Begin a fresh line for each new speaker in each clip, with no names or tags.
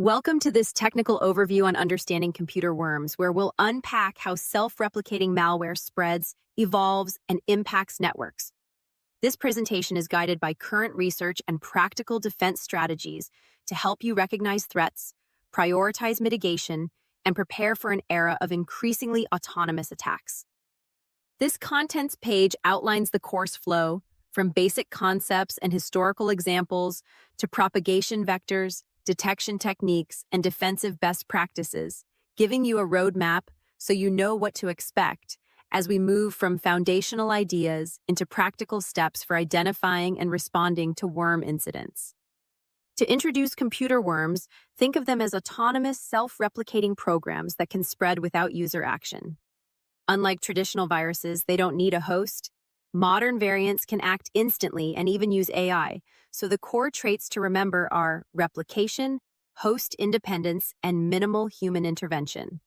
Welcome to this technical overview on understanding computer worms, where we'll unpack how self-replicating malware spreads, evolves, and impacts networks. This presentation is guided by current research and practical defense strategies to help you recognize threats, prioritize mitigation, and prepare for an era of increasingly autonomous attacks. This contents page outlines the course flow, from basic concepts and historical examples to propagation vectors, detection techniques, and defensive best practices, giving you a roadmap so you know what to expect as we move from foundational ideas into practical steps for identifying and responding to worm incidents. To introduce computer worms, think of them as autonomous, self-replicating programs that can spread without user action. Unlike traditional viruses, they don't need a host. Modern variants can act instantly and even use AI, so the core traits to remember are replication, host independence, and minimal human intervention.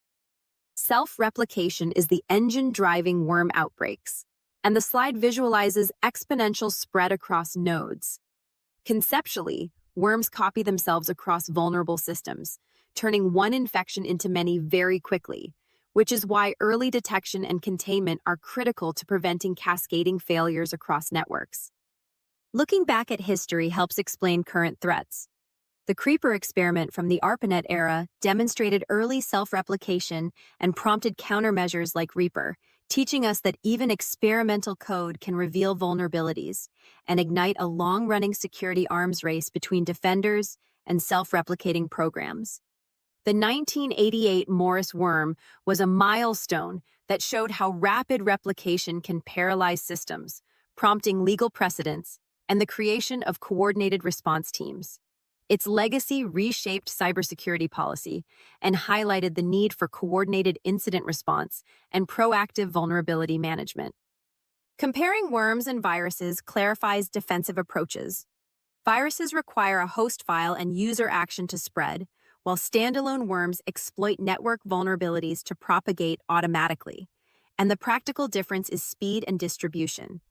Self-replication is the engine driving worm outbreaks, and the slide visualizes exponential spread across nodes. Conceptually, worms copy themselves across vulnerable systems, turning one infection into many very quickly, which is why early detection and containment are critical to preventing cascading failures across networks. Looking back at history helps explain current threats. The Creeper experiment from the ARPANET era demonstrated early self-replication and prompted countermeasures like Reaper, teaching us that even experimental code can reveal vulnerabilities and ignite a long-running security arms race between defenders and self-replicating programs. The 1988 Morris worm was a milestone that showed how rapid replication can paralyze systems, prompting legal precedents and the creation of coordinated response teams. Its legacy reshaped cybersecurity policy and highlighted the need for coordinated incident response and proactive vulnerability management. Comparing worms and viruses clarifies defensive approaches. Viruses require a host file and user action to spread, while standalone worms exploit network vulnerabilities to propagate automatically. And the practical difference is speed and distribution,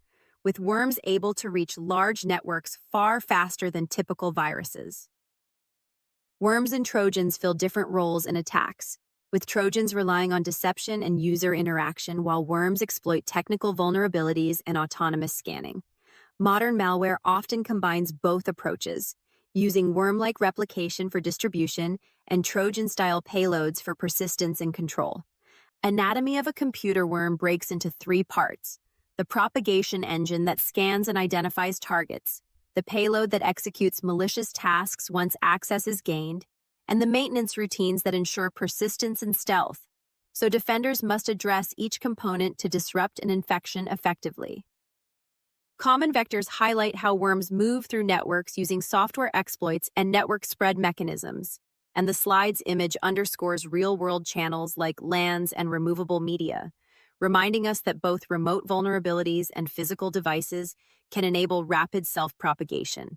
with worms able to reach large networks far faster than typical viruses. Worms and Trojans fill different roles in attacks, with Trojans relying on deception and user interaction, while worms exploit technical vulnerabilities and autonomous scanning. Modern malware often combines both approaches, using worm-like replication for distribution and Trojan-style payloads for persistence and control. Anatomy of a computer worm breaks into three parts: the propagation engine that scans and identifies targets, the payload that executes malicious tasks once access is gained, and the maintenance routines that ensure persistence and stealth. So defenders must address each component to disrupt an infection effectively. Common vectors highlight how worms move through networks using software exploits and network spread mechanisms, and the slide's image underscores real-world channels like LANs and removable media, reminding us that both remote vulnerabilities and physical devices can enable rapid self-propagation.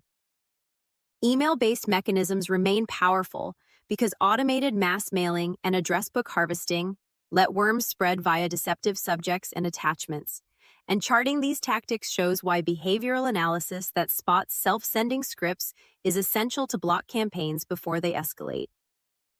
Email-based mechanisms remain powerful because automated mass mailing and address book harvesting let worms spread via deceptive subjects and attachments. And charting these tactics shows why behavioral analysis that spots self-sending scripts is essential to block campaigns before they escalate.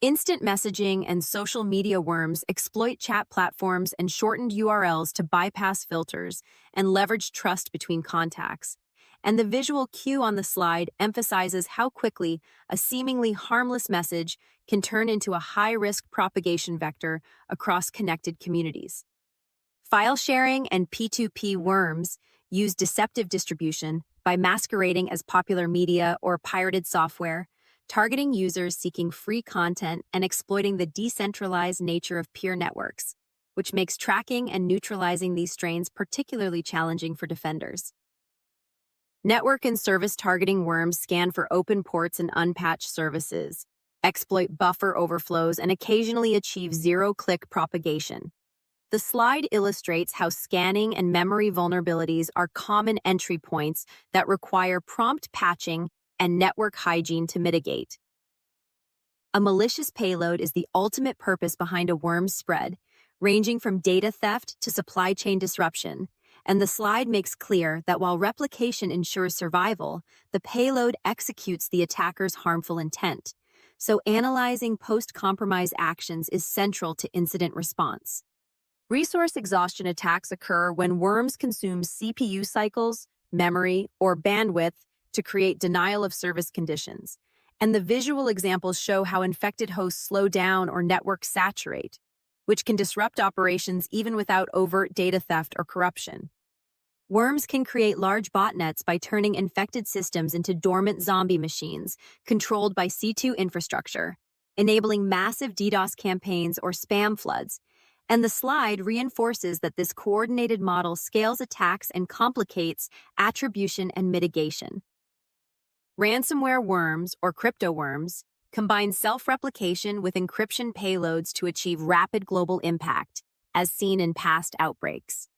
Instant messaging and social media worms exploit chat platforms and shortened URLs to bypass filters and leverage trust between contacts. And the visual cue on the slide emphasizes how quickly a seemingly harmless message can turn into a high-risk propagation vector across connected communities. File sharing and P2P worms use deceptive distribution by masquerading as popular media or pirated software, targeting users seeking free content and exploiting the decentralized nature of peer networks, which makes tracking and neutralizing these strains particularly challenging for defenders. Network and service targeting worms scan for open ports and unpatched services, exploit buffer overflows, and occasionally achieve zero-click propagation. The slide illustrates how scanning and memory vulnerabilities are common entry points that require prompt patching and network hygiene to mitigate. A malicious payload is the ultimate purpose behind a worm's spread, ranging from data theft to supply chain disruption, and the slide makes clear that while replication ensures survival, the payload executes the attacker's harmful intent. so analyzing post-compromise actions is central to incident response. Resource exhaustion attacks occur when worms consume CPU cycles, memory, or bandwidth to create denial of service conditions, and the visual examples show how infected hosts slow down or networks saturate, which can disrupt operations even without overt data theft or corruption. Worms can create large botnets by turning infected systems into dormant zombie machines controlled by C2 infrastructure, enabling massive DDoS campaigns or spam floods. And the slide reinforces that this coordinated model scales attacks and complicates attribution and mitigation. Ransomware worms, or crypto worms, combine self-replication with encryption payloads to achieve rapid global impact, as seen in past outbreaks.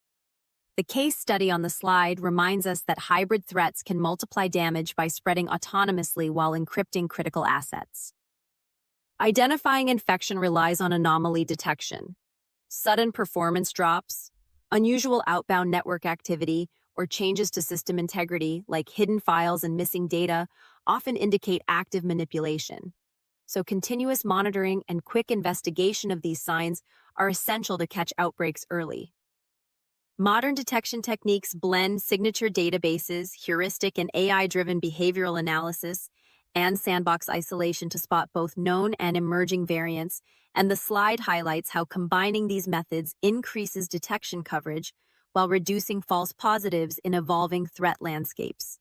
The case study on the slide reminds us that hybrid threats can multiply damage by spreading autonomously while encrypting critical assets. Identifying infection relies on anomaly detection. Sudden performance drops, unusual outbound network activity, or changes to system integrity, like hidden files and missing data, often indicate active manipulation. So continuous monitoring and quick investigation of these signs are essential to catch outbreaks early. Modern detection techniques blend signature databases, heuristic and AI-driven behavioral analysis, and sandbox isolation to spot both known and emerging variants, and the slide highlights how combining these methods increases detection coverage while reducing false positives in evolving threat landscapes.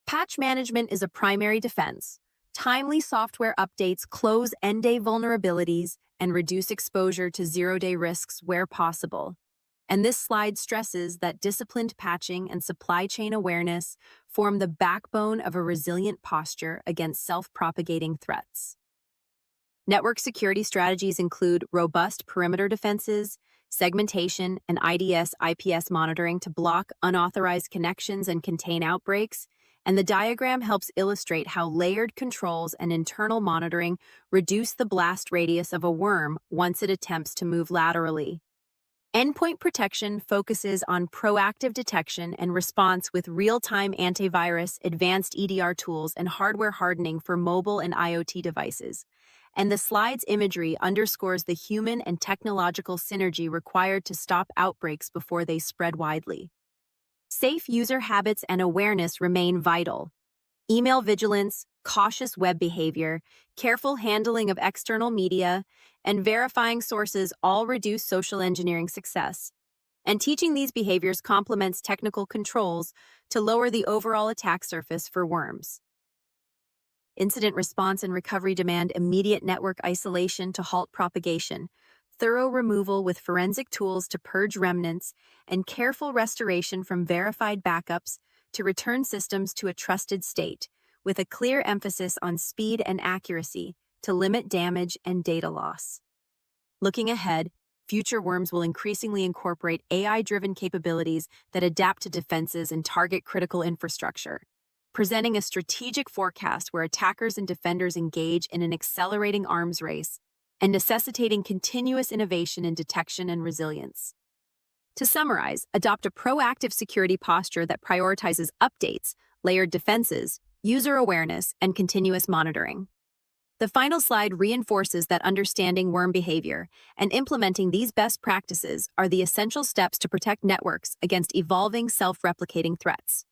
Patch management is a primary defense. Timely software updates close end-day vulnerabilities and reduce exposure to zero-day risks where possible. And this slide stresses that disciplined patching and supply chain awareness form the backbone of a resilient posture against self-propagating threats. Network security strategies include robust perimeter defenses, segmentation, and IDS/IPS monitoring to block unauthorized connections and contain outbreaks, and the diagram helps illustrate how layered controls and internal monitoring reduce the blast radius of a worm once it attempts to move laterally. Endpoint protection focuses on proactive detection and response with real-time antivirus, advanced EDR tools, and hardware hardening for mobile and IoT devices. And the slide's imagery underscores the human and technological synergy required to stop outbreaks before they spread widely. Safe user habits and awareness remain vital. Email vigilance, cautious web behavior, careful handling of external media, and verifying sources all reduce social engineering success. And teaching these behaviors complements technical controls to lower the overall attack surface for worms. Incident response and recovery demand immediate network isolation to halt propagation, thorough removal with forensic tools to purge remnants, and careful restoration from verified backups to return systems to a trusted state, with a clear emphasis on speed and accuracy to limit damage and data loss. Looking ahead, future worms will increasingly incorporate AI-driven capabilities that adapt to defenses and target critical infrastructure, presenting a strategic forecast where attackers and defenders engage in an accelerating arms race and necessitating continuous innovation in detection and resilience. To summarize, adopt a proactive security posture that prioritizes updates, layered defenses, user awareness, and continuous monitoring. The final slide reinforces that understanding worm behavior and implementing these best practices are the essential steps to protect networks against evolving self-replicating threats.